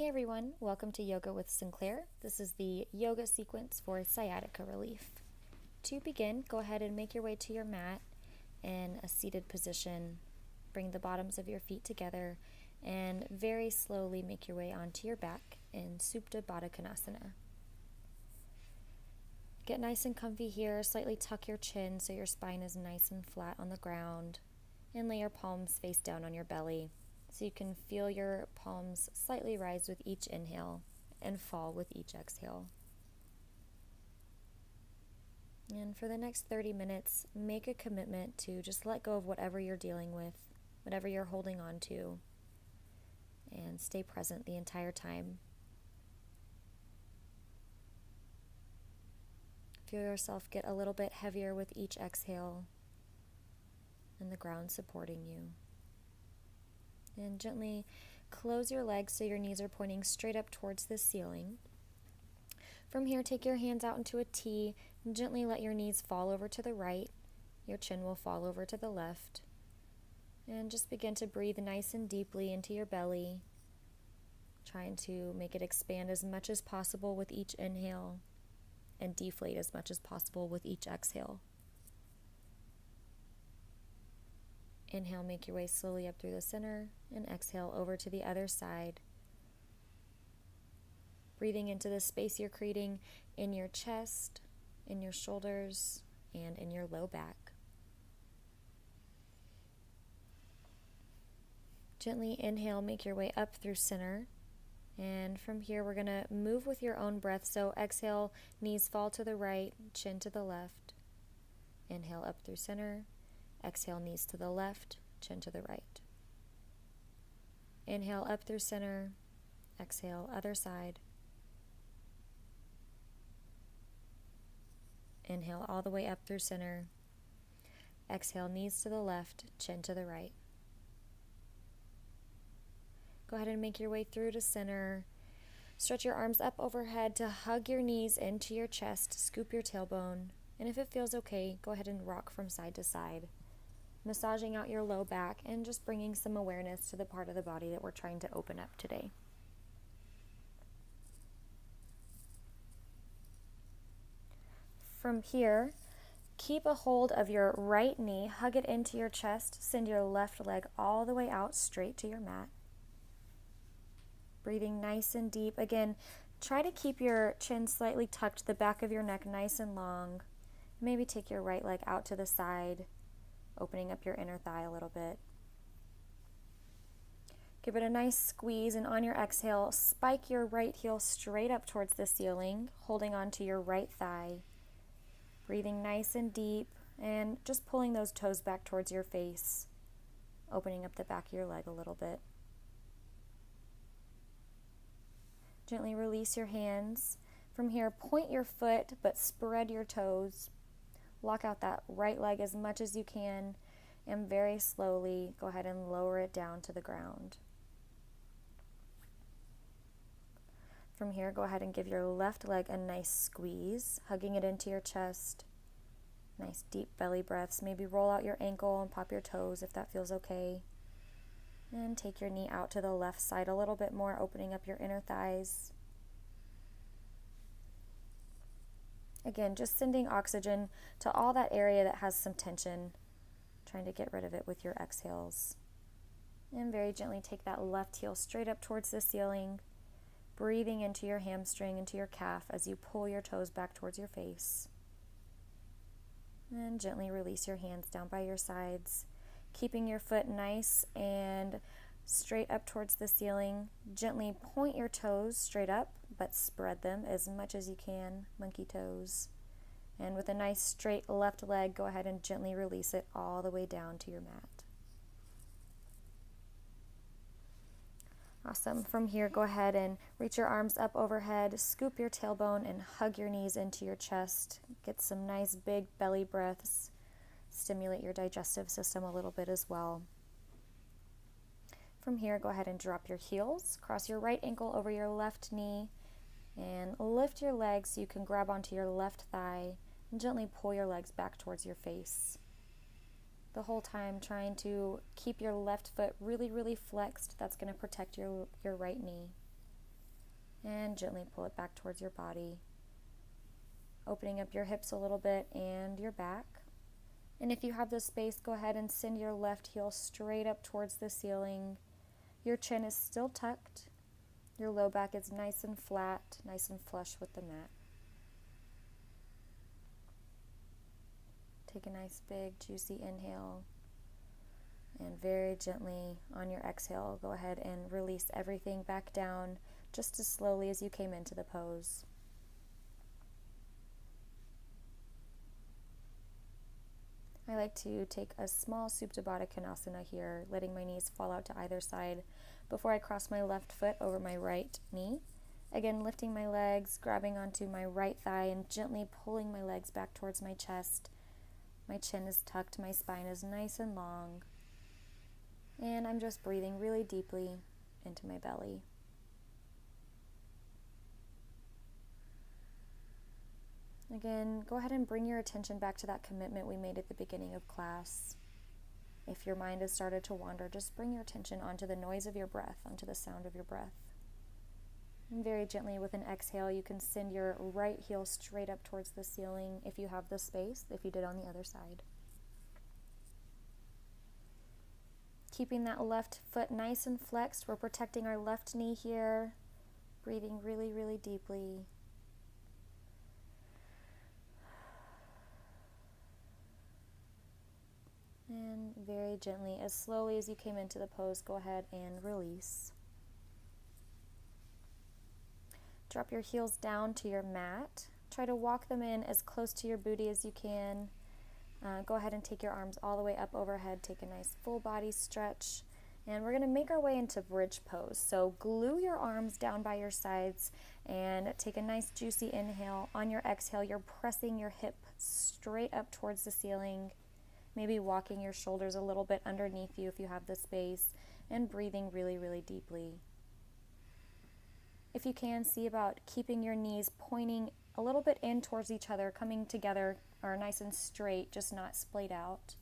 Hey everyone, welcome to Yoga with Sinclair. This is the yoga sequence for sciatica relief. To begin, go ahead and make your way to your mat in a seated position. Bring the bottoms of your feet together and very slowly make your way onto your back in Supta Baddha Konasana. Get nice and comfy here. Slightly tuck your chin so your spine is nice and flat on the ground, and lay your palms face down on your belly, so you can feel your palms slightly rise with each inhale and fall with each exhale. And for the next 30 minutes, make a commitment to just let go of whatever you're dealing with, whatever you're holding on to, and stay present the entire time. Feel yourself get a little bit heavier with each exhale and the ground supporting you. And gently close your legs so your knees are pointing straight up towards the ceiling. From here, take your hands out into a T and gently let your knees fall over to the right. Your chin will fall over to the left. And just begin to breathe nice and deeply into your belly, trying to make it expand as much as possible with each inhale and deflate as much as possible with each exhale. Inhale, make your way slowly up through the center, and exhale over to the other side. Breathing into the space you're creating in your chest, in your shoulders, and in your low back. Gently inhale, make your way up through center. And from here, we're going to move with your own breath. So exhale, knees fall to the right, chin to the left. Inhale up through center. Exhale, knees to the left, chin to the right. Inhale up through center. Exhale, other side. Inhale all the way up through center. Exhale, knees to the left, chin to the right. Go ahead and make your way through to center. Stretch your arms up overhead to hug your knees into your chest. Scoop your tailbone. And if it feels okay, go ahead and rock from side to side, massaging out your low back and just bringing some awareness to the part of the body that we're trying to open up today. From here, keep a hold of your right knee, hug it into your chest, send your left leg all the way out straight to your mat. Breathing nice and deep. Again, try to keep your chin slightly tucked, the back of your neck nice and long. Maybe take your right leg out to the side, opening up your inner thigh a little bit. Give it a nice squeeze, and on your exhale, spike your right heel straight up towards the ceiling, holding onto your right thigh. Breathing nice and deep, and just pulling those toes back towards your face, opening up the back of your leg a little bit. Gently release your hands. From here, point your foot, but spread your toes. Lock out that right leg as much as you can, and very slowly go ahead and lower it down to the ground. From here, go ahead and give your left leg a nice squeeze, hugging it into your chest. Nice deep belly breaths. Maybe roll out your ankle and pop your toes if that feels okay. And take your knee out to the left side a little bit more, opening up your inner thighs. Again, just sending oxygen to all that area that has some tension, trying to get rid of it with your exhales. And very gently take that left heel straight up towards the ceiling, breathing into your hamstring, into your calf as you pull your toes back towards your face. And gently release your hands down by your sides, keeping your foot nice and straight up towards the ceiling. Gently point your toes straight up, but spread them as much as you can, monkey toes. And with a nice straight left leg, go ahead and gently release it all the way down to your mat. Awesome. From here, go ahead and reach your arms up overhead, scoop your tailbone, and hug your knees into your chest. Get some nice big belly breaths. Stimulate your digestive system a little bit as well. From here, go ahead and drop your heels. Cross your right ankle over your left knee and lift your legs so you can grab onto your left thigh and gently pull your legs back towards your face. The whole time trying to keep your left foot really, really flexed. That's going to protect your right knee. And gently pull it back towards your body, opening up your hips a little bit and your back. And if you have the space, go ahead and send your left heel straight up towards the ceiling. Your chin is still tucked. Your low back is nice and flat, nice and flush with the mat. Take a nice big juicy inhale, and very gently on your exhale, go ahead and release everything back down just as slowly as you came into the pose. I like to take a small Supta Baddha Konasana here, letting my knees fall out to either side before I cross my left foot over my right knee. Again, lifting my legs, grabbing onto my right thigh, and gently pulling my legs back towards my chest. My chin is tucked, my spine is nice and long, and I'm just breathing really deeply into my belly. Again, go ahead and bring your attention back to that commitment we made at the beginning of class. If your mind has started to wander, just bring your attention onto the noise of your breath, onto the sound of your breath. And very gently with an exhale, you can send your right heel straight up towards the ceiling if you have the space, if you did on the other side. Keeping that left foot nice and flexed, we're protecting our left knee here, breathing really, really deeply. And very gently, as slowly as you came into the pose, go ahead and release. Drop your heels down to your mat. Try to walk them in as close to your booty as you can. Go ahead and take your arms all the way up overhead. Take a nice full body stretch. And we're going to make our way into bridge pose. So glue your arms down by your sides and take a nice juicy inhale. On your exhale, you're pressing your hip straight up towards the ceiling. Maybe walking your shoulders a little bit underneath you if you have the space, and breathing really, really deeply. If you can, see about keeping your knees pointing a little bit in towards each other, coming together, or nice and straight, just not splayed out.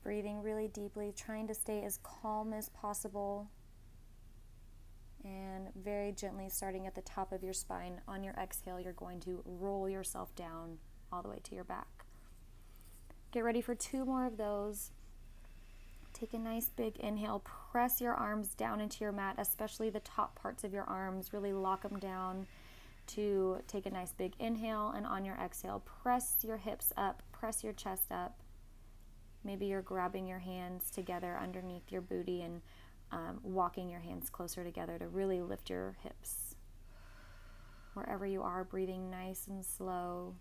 Breathing really deeply, trying to stay as calm as possible, and very gently starting at the top of your spine. On your exhale, you're going to roll yourself down all the way to your back. Get ready for 2 more of those. Take a nice big inhale. Press your arms down into your mat, especially the top parts of your arms. Really lock them down to take a nice big inhale. And on your exhale, press your hips up, press your chest up. Maybe you're grabbing your hands together underneath your booty and walking your hands closer together to really lift your hips. Wherever you are, breathing nice and slow.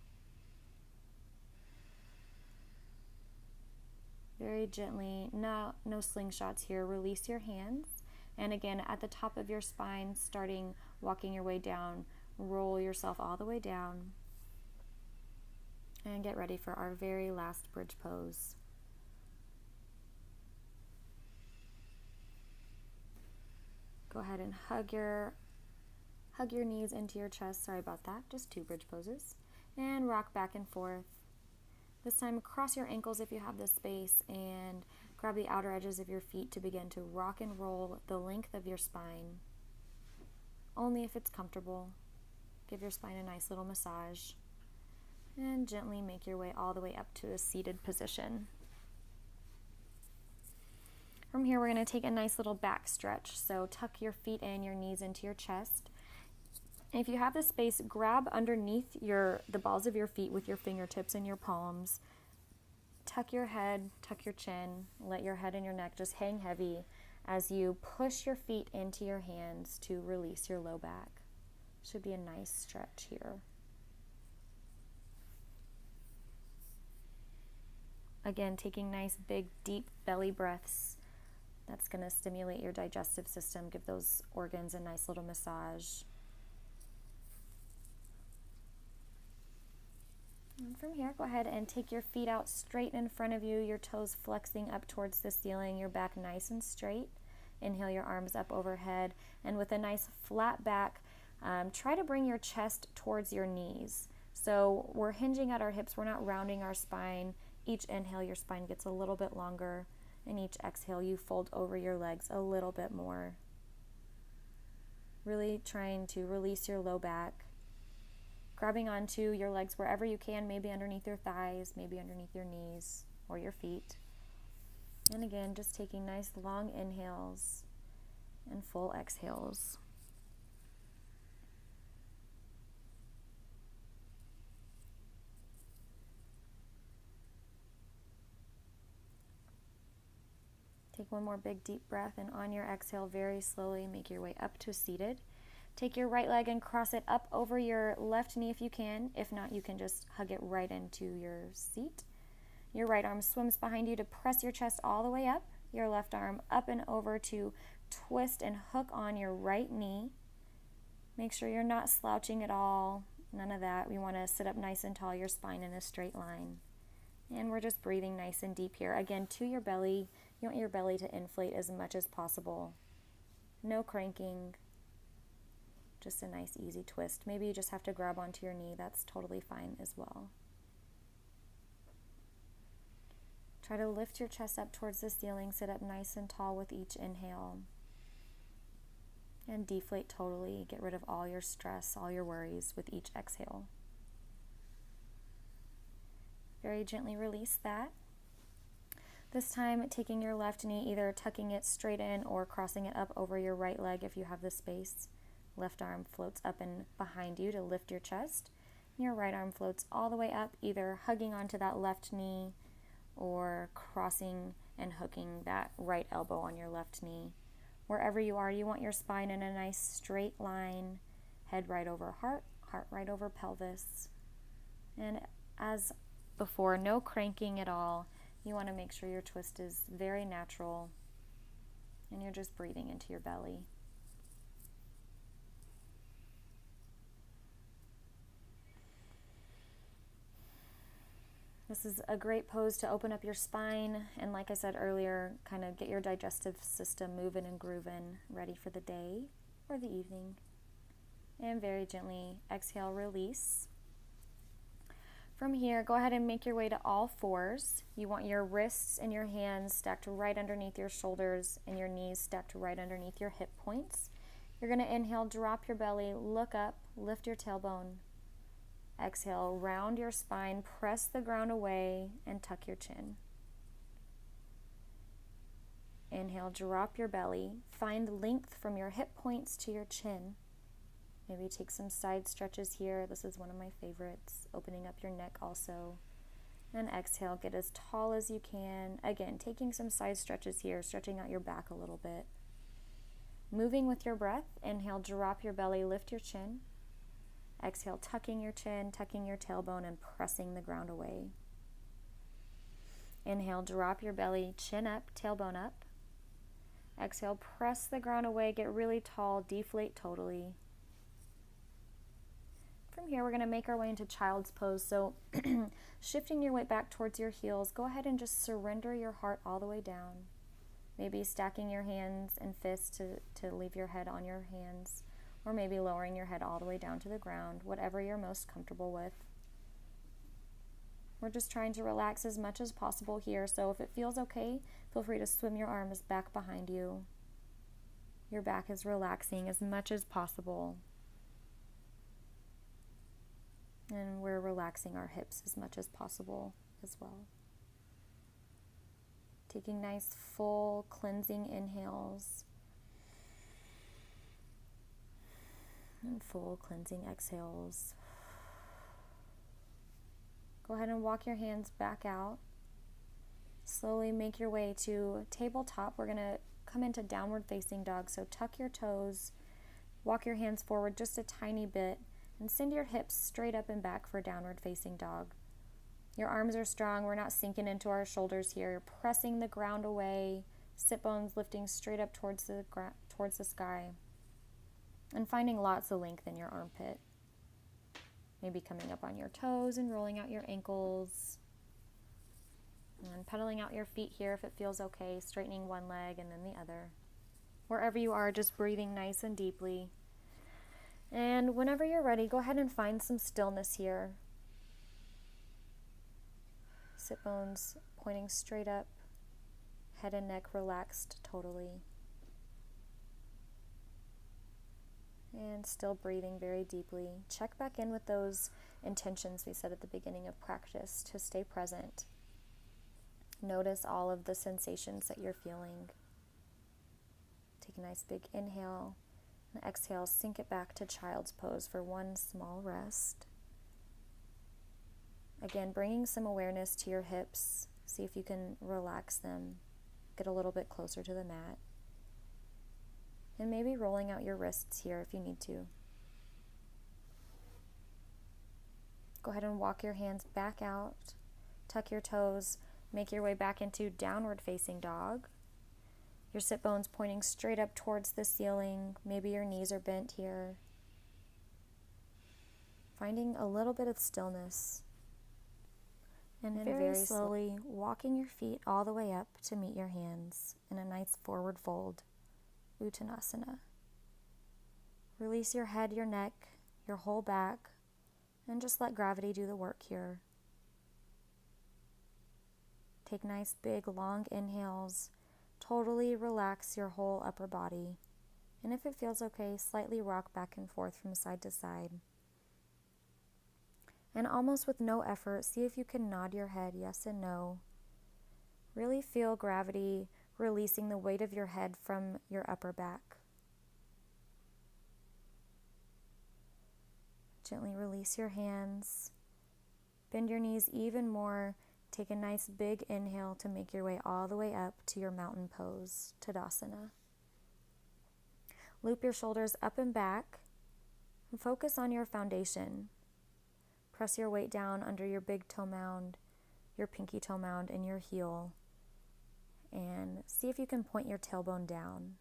Very gently, no slingshots here. Release your hands. And again, at the top of your spine, starting walking your way down, roll yourself all the way down. And get ready for our very last bridge pose. Go ahead and hug your knees into your chest. Sorry about that. Just 2 bridge poses. And rock back and forth. This time, cross your ankles if you have the space and grab the outer edges of your feet to begin to rock and roll the length of your spine. Only if it's comfortable. Give your spine a nice little massage. And gently make your way all the way up to a seated position. From here, we're going to take a nice little back stretch. So tuck your feet in, your knees into your chest. And if you have the space, grab underneath the balls of your feet with your fingertips and your palms. Tuck your head, tuck your chin, let your head and your neck just hang heavy as you push your feet into your hands to release your low back. Should be a nice stretch here. Again, taking nice, big, deep belly breaths. That's going to stimulate your digestive system, give those organs a nice little massage. And from here, go ahead and take your feet out straight in front of you, your toes flexing up towards the ceiling, your back nice and straight. Inhale your arms up overhead, and with a nice flat back, try to bring your chest towards your knees. So we're hinging at our hips, we're not rounding our spine. Each inhale, your spine gets a little bit longer, and each exhale, you fold over your legs a little bit more. Really trying to release your low back. Grabbing onto your legs wherever you can, maybe underneath your thighs, maybe underneath your knees or your feet. And again, just taking nice long inhales and full exhales. Take one more big deep breath, and on your exhale, very slowly make your way up to seated. Take your right leg and cross it up over your left knee if you can. If not, you can just hug it right into your seat. Your right arm swims behind you to press your chest all the way up. Your left arm up and over to twist and hook on your right knee. Make sure you're not slouching at all. None of that. We want to sit up nice and tall, your spine in a straight line. And we're just breathing nice and deep here. Again, to your belly. You want your belly to inflate as much as possible. No cranking. Just a nice easy twist. Maybe you just have to grab onto your knee. That's totally fine as well. Try to lift your chest up towards the ceiling. Sit up nice and tall with each inhale. And deflate totally. Get rid of all your stress, all your worries with each exhale. Very gently release that. This time, taking your left knee, either tucking it straight in or crossing it up over your right leg if you have the space. Left arm floats up and behind you to lift your chest. Your right arm floats all the way up, either hugging onto that left knee or crossing and hooking that right elbow on your left knee. Wherever you are, you want your spine in a nice straight line, head right over heart, heart right over pelvis. And as before, no cranking at all. You want to make sure your twist is very natural and you're just breathing into your belly. This is a great pose to open up your spine and, like I said earlier, kind of get your digestive system moving and grooving, ready for the day or the evening. And very gently exhale, release. From here, go ahead and make your way to all fours. You want your wrists and your hands stacked right underneath your shoulders and your knees stacked right underneath your hip points. You're going to inhale, drop your belly, look up, lift your tailbone. Exhale, round your spine, press the ground away, and tuck your chin. Inhale, drop your belly. Find length from your hip points to your chin. Maybe take some side stretches here. This is one of my favorites. Opening up your neck also. And exhale, get as tall as you can. Again, taking some side stretches here, stretching out your back a little bit. Moving with your breath. Inhale, drop your belly, lift your chin. Exhale, tucking your chin, tucking your tailbone, and pressing the ground away. Inhale, drop your belly, chin up, tailbone up. Exhale, press the ground away, get really tall, deflate totally. From here, we're going to make our way into child's pose. So shifting your weight back towards your heels, go ahead and just surrender your heart all the way down. Maybe stacking your hands and fists to leave your head on your hands, or maybe lowering your head all the way down to the ground, whatever you're most comfortable with. We're just trying to relax as much as possible here, so if it feels okay, feel free to swim your arms back behind you. Your back is relaxing as much as possible. And we're relaxing our hips as much as possible as well. Taking nice, full, cleansing inhales. And full, cleansing exhales. Go ahead and walk your hands back out. Slowly make your way to tabletop. We're going to come into downward facing dog. So tuck your toes, walk your hands forward just a tiny bit, and send your hips straight up and back for downward facing dog. Your arms are strong. We're not sinking into our shoulders here. You're pressing the ground away, sit bones lifting straight up towards the sky, and finding lots of length in your armpit. Maybe coming up on your toes and rolling out your ankles. And pedaling out your feet here if it feels okay, straightening one leg and then the other. Wherever you are, just breathing nice and deeply. And whenever you're ready, go ahead and find some stillness here. Sit bones pointing straight up, head and neck relaxed totally. And still breathing very deeply. Check back in with those intentions we said at the beginning of practice to stay present. Notice all of the sensations that you're feeling. Take a nice big inhale and exhale. Sink it back to child's pose for one small rest. Again, bringing some awareness to your hips. See if you can relax them. Get a little bit closer to the mat. And maybe rolling out your wrists here if you need to. Go ahead and walk your hands back out. Tuck your toes. Make your way back into downward facing dog. Your sit bones pointing straight up towards the ceiling. Maybe your knees are bent here. Finding a little bit of stillness. And very slowly walking your feet all the way up to meet your hands in a nice forward fold. Uttanasana. Release your head, your neck, your whole back, and just let gravity do the work here. Take nice big long inhales. Totally relax your whole upper body. And if it feels okay, slightly rock back and forth from side to side. And almost with no effort, see if you can nod your head yes and no. Really feel gravity releasing the weight of your head from your upper back. Gently release your hands. Bend your knees even more. Take a nice big inhale to make your way all the way up to your mountain pose, Tadasana. Loop your shoulders up and back and focus on your foundation. Press your weight down under your big toe mound, your pinky toe mound, and your heel. And see if you can point your tailbone down.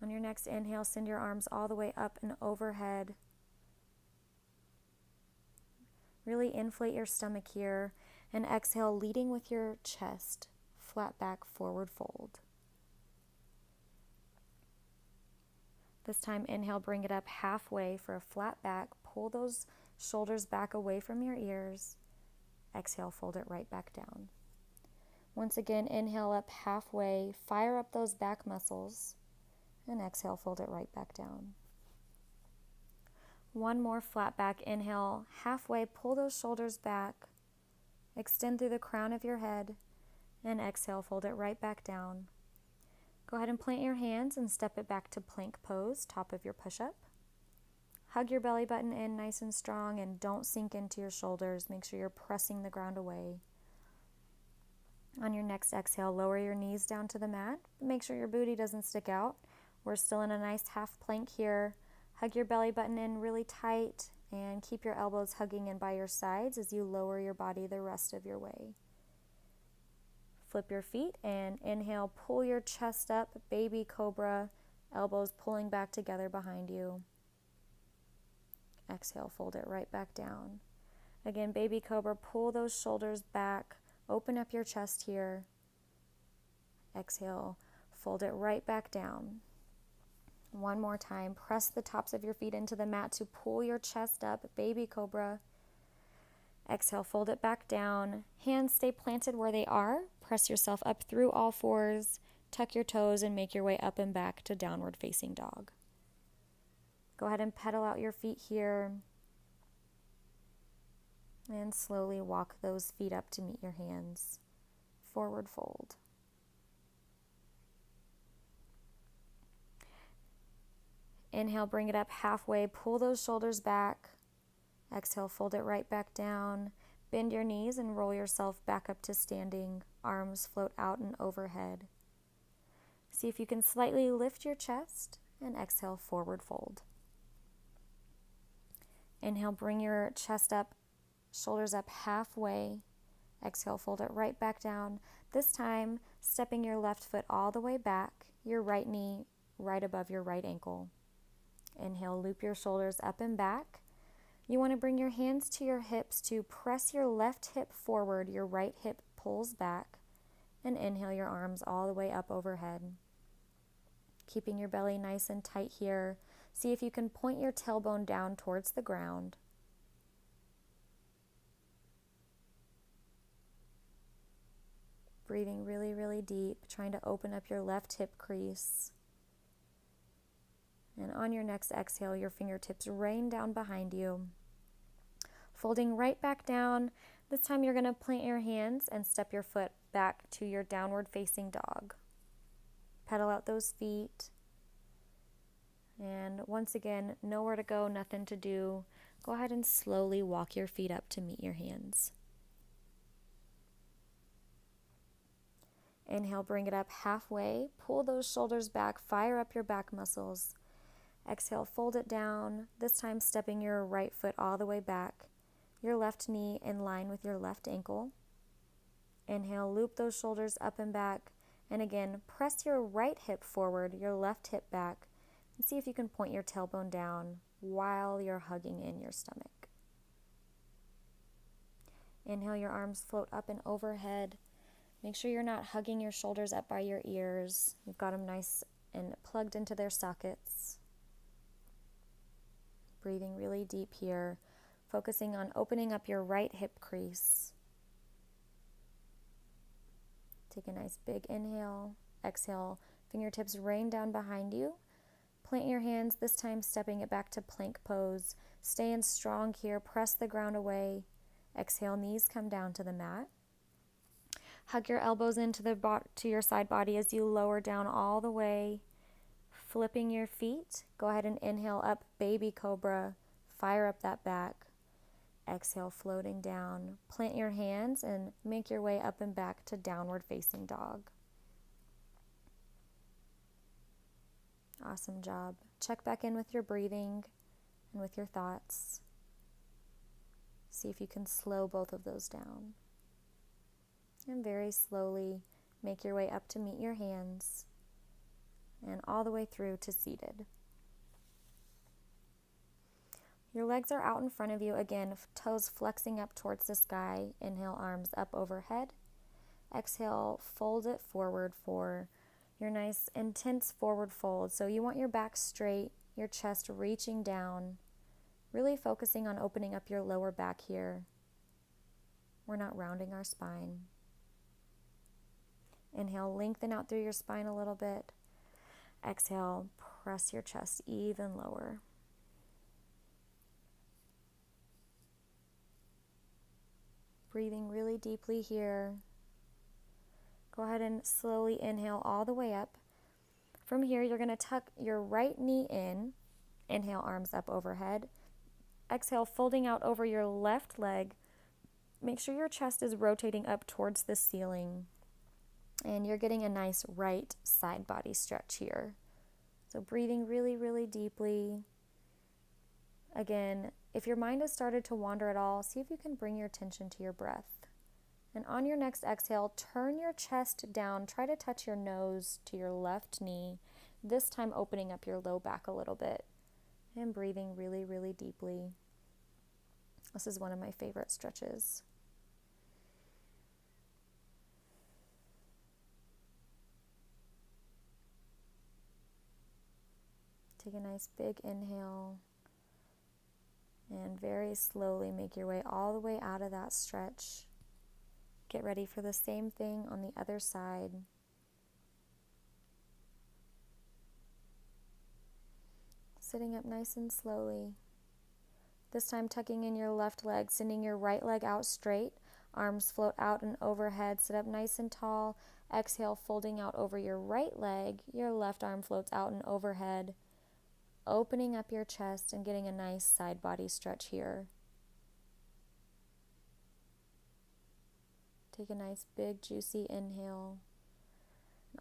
On your next inhale, send your arms all the way up and overhead. Really inflate your stomach here. And exhale, leading with your chest, flat back, forward fold. This time, inhale, bring it up halfway for a flat back. Pull those shoulders back away from your ears. Exhale, fold it right back down. Once again, inhale up halfway, fire up those back muscles, and exhale, fold it right back down. One more flat back, inhale, halfway, pull those shoulders back, extend through the crown of your head, and exhale, fold it right back down. Go ahead and plant your hands and step it back to plank pose, top of your push-up. Hug your belly button in nice and strong and don't sink into your shoulders. Make sure you're pressing the ground away. On your next exhale, lower your knees down to the mat. Make sure your booty doesn't stick out. We're still in a nice half plank here. Hug your belly button in really tight and keep your elbows hugging in by your sides as you lower your body the rest of your way. Flip your feet and inhale, pull your chest up, baby cobra, elbows pulling back together behind you. Exhale, fold it right back down. Again, baby cobra, pull those shoulders back, open up your chest here. Exhale, fold it right back down. One more time, press the tops of your feet into the mat to pull your chest up, baby cobra. Exhale, fold it back down. Hands stay planted where they are. Press yourself up through all fours. Tuck your toes and make your way up and back to downward facing dog. Go ahead and pedal out your feet here. And slowly walk those feet up to meet your hands. Forward fold. Inhale, bring it up halfway. Pull those shoulders back. Exhale, fold it right back down. Bend your knees and roll yourself back up to standing. Arms float out and overhead. See if you can slightly lift your chest and exhale, forward fold. Inhale, bring your chest up, shoulders up halfway. Exhale, fold it right back down. This time, stepping your left foot all the way back, your right knee right above your right ankle. Inhale, loop your shoulders up and back. You want to bring your hands to your hips to press your left hip forward, your right hip pulls back, and inhale your arms all the way up overhead. Keeping your belly nice and tight here. See if you can point your tailbone down towards the ground. Breathing really, really deep, trying to open up your left hip crease. And on your next exhale, your fingertips rain down behind you. Folding right back down. This time you're going to plant your hands and step your foot back to your downward facing dog. Pedal out those feet. And once again, nowhere to go, nothing to do. Go ahead and slowly walk your feet up to meet your hands. Inhale, bring it up halfway. Pull those shoulders back. Fire up your back muscles. Exhale, fold it down. This time stepping your right foot all the way back. Your left knee in line with your left ankle. Inhale, loop those shoulders up and back. And again, press your right hip forward, your left hip back. And see if you can point your tailbone down while you're hugging in your stomach. Inhale, your arms float up and overhead. Make sure you're not hugging your shoulders up by your ears. You've got them nice and plugged into their sockets. Breathing really deep here, focusing on opening up your right hip crease. Take a nice big inhale. Exhale, fingertips rain down behind you. Plant your hands, this time stepping it back to plank pose. Staying strong here, press the ground away. Exhale, knees come down to the mat. Hug your elbows into to your side body as you lower down all the way. Flipping your feet. Go ahead and inhale up, baby cobra. Fire up that back. Exhale, floating down. Plant your hands and make your way up and back to downward facing dog. Awesome job. Check back in with your breathing and with your thoughts. See if you can slow both of those down. And very slowly make your way up to meet your hands and all the way through to seated. Your legs are out in front of you. Again, toes flexing up towards the sky. Inhale, arms up overhead. Exhale, fold it forward for your nice intense forward fold. So you want your back straight, your chest reaching down, really focusing on opening up your lower back here. We're not rounding our spine. Inhale, lengthen out through your spine a little bit. Exhale, press your chest even lower. Breathing really deeply here. Go ahead and slowly inhale all the way up. From here, you're going to tuck your right knee in. Inhale, arms up overhead. Exhale, folding out over your left leg. Make sure your chest is rotating up towards the ceiling. And you're getting a nice right side body stretch here. So breathing really, really deeply. Again, if your mind has started to wander at all, see if you can bring your attention to your breath. And on your next exhale, turn your chest down. Try to touch your nose to your left knee, this time opening up your low back a little bit. And breathing really, really deeply. This is one of my favorite stretches. Take a nice big inhale and very slowly make your way all the way out of that stretch. Get ready for the same thing on the other side. Sitting up nice and slowly. This time tucking in your left leg, sending your right leg out straight. Arms float out and overhead. Sit up nice and tall. Exhale, folding out over your right leg. Your left arm floats out and overhead. Opening up your chest and getting a nice side body stretch here. Take a nice big juicy inhale.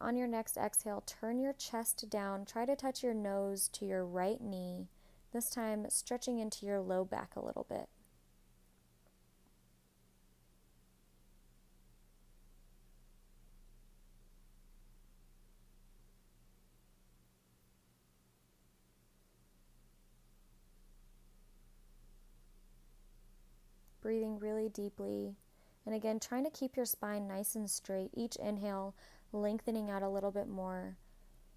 On your next exhale, turn your chest down. Try to touch your nose to your right knee. This time stretching into your low back a little bit. Breathing really deeply. And again, trying to keep your spine nice and straight. Each inhale, lengthening out a little bit more.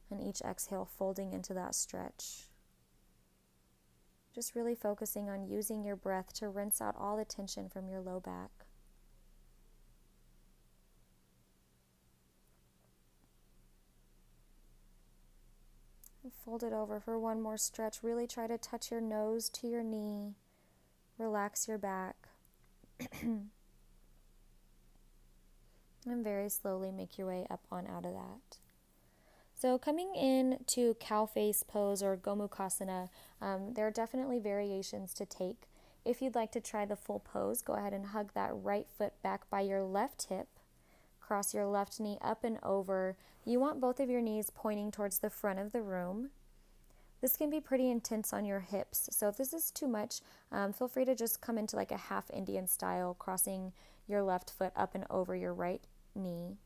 And each exhale, folding into that stretch. Just really focusing on using your breath to rinse out all the tension from your low back. Fold it over for one more stretch. Really try to touch your nose to your knee. Relax your back. And very slowly make your way up on out of that. So coming in to cow face pose or Gomukhasana, there are definitely variations to take. If you'd like to try the full pose, go ahead and hug that right foot back by your left hip. Cross your left knee up and over. You want both of your knees pointing towards the front of the room. This can be pretty intense on your hips, so if this is too much, feel free to just come into like a half Indian style, crossing your left foot up and over your right knee,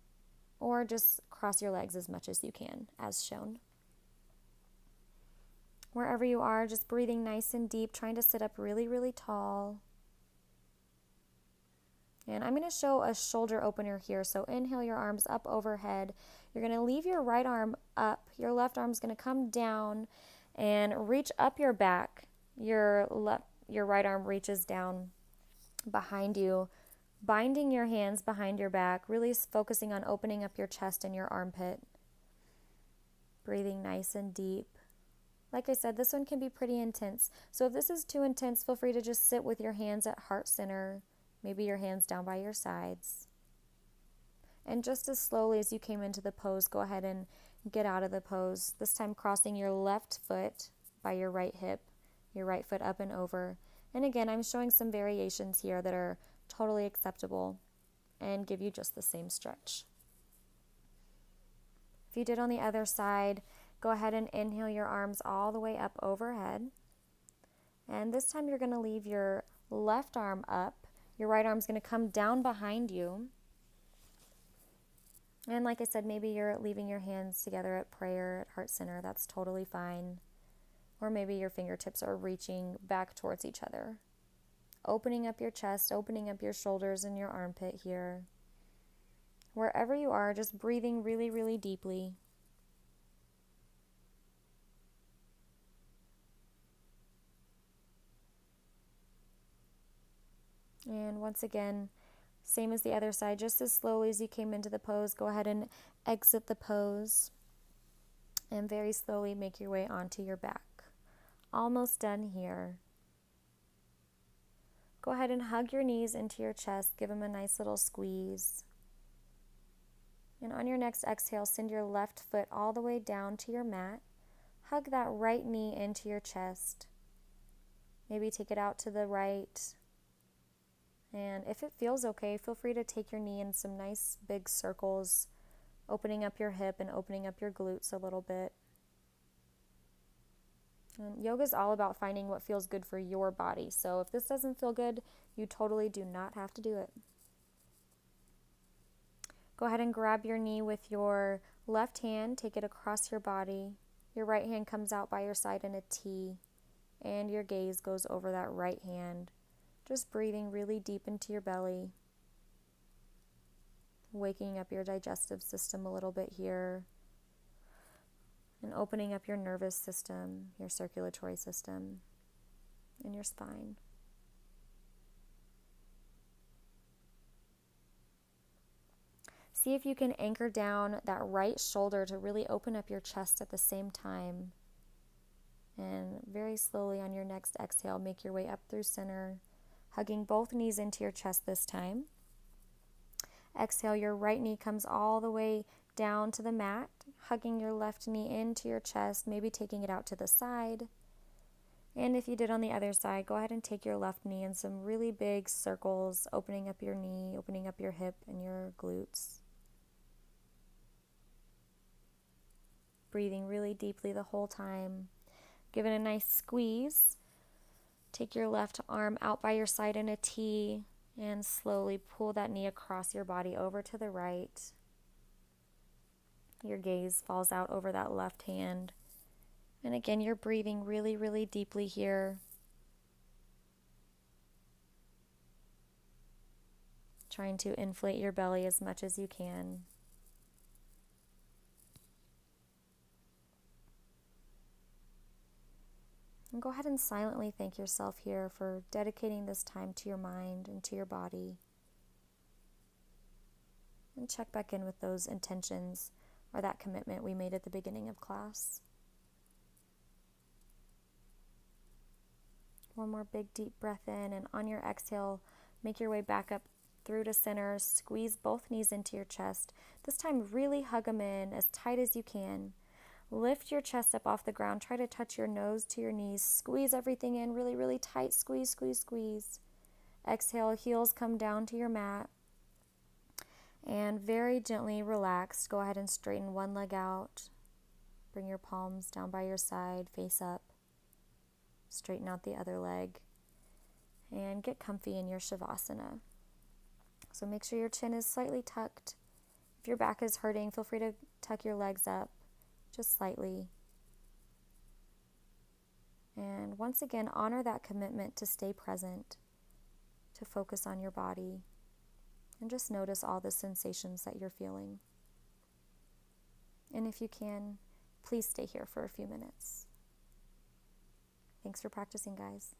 or just cross your legs as much as you can, as shown. Wherever you are, just breathing nice and deep, trying to sit up really, really tall. And I'm going to show a shoulder opener here. So inhale your arms up overhead. You're going to leave your right arm up. Your left arm is going to come down and reach up your back. Your right arm reaches down behind you, binding your hands behind your back, really focusing on opening up your chest and your armpit. Breathing nice and deep. Like I said, this one can be pretty intense. So if this is too intense, feel free to just sit with your hands at heart center. Maybe your hands down by your sides. And just as slowly as you came into the pose, go ahead and get out of the pose. This time crossing your left foot by your right hip, your right foot up and over. And again, I'm showing some variations here that are totally acceptable and give you just the same stretch. If you did on the other side, go ahead and inhale your arms all the way up overhead. And this time you're going to leave your left arm up. Your right arm's going to come down behind you. And like I said, maybe you're leaving your hands together at prayer, at heart center. That's totally fine. Or maybe your fingertips are reaching back towards each other. Opening up your chest, opening up your shoulders and your armpit here. Wherever you are, just breathing really, really deeply. And once again, same as the other side, just as slowly as you came into the pose, go ahead and exit the pose. And very slowly make your way onto your back. Almost done here. Go ahead and hug your knees into your chest. Give them a nice little squeeze. And on your next exhale, send your left foot all the way down to your mat. Hug that right knee into your chest. Maybe take it out to the right. And if it feels okay, feel free to take your knee in some nice big circles, opening up your hip and opening up your glutes a little bit. And yoga is all about finding what feels good for your body. So if this doesn't feel good, you totally do not have to do it. Go ahead and grab your knee with your left hand, take it across your body. Your right hand comes out by your side in a T, and your gaze goes over that right hand. Just breathing really deep into your belly, waking up your digestive system a little bit here, and opening up your nervous system, your circulatory system, and your spine. See if you can anchor down that right shoulder to really open up your chest at the same time. And very slowly on your next exhale, make your way up through center, hugging both knees into your chest this time. Exhale, your right knee comes all the way down to the mat, hugging your left knee into your chest, maybe taking it out to the side. And if you did on the other side, go ahead and take your left knee in some really big circles, opening up your knee, opening up your hip and your glutes. Breathing really deeply the whole time. Give it a nice squeeze. Take your left arm out by your side in a T and slowly pull that knee across your body over to the right. Your gaze falls out over that left hand. And again, you're breathing really, really deeply here. Trying to inflate your belly as much as you can. And go ahead and silently thank yourself here for dedicating this time to your mind and to your body. And check back in with those intentions or that commitment we made at the beginning of class. One more big deep breath in, and on your exhale, make your way back up through to center. Squeeze both knees into your chest. This time, really hug them in as tight as you can. Lift your chest up off the ground. Try to touch your nose to your knees. Squeeze everything in really, really tight. Squeeze, squeeze, squeeze. Exhale, heels come down to your mat. And very gently relaxed, go ahead and straighten one leg out. Bring your palms down by your side, face up. Straighten out the other leg. And get comfy in your Shavasana. So make sure your chin is slightly tucked. If your back is hurting, feel free to tuck your legs up just slightly. And once again, honor that commitment to stay present, to focus on your body, and just notice all the sensations that you're feeling. And if you can, please stay here for a few minutes. Thanks for practicing, guys.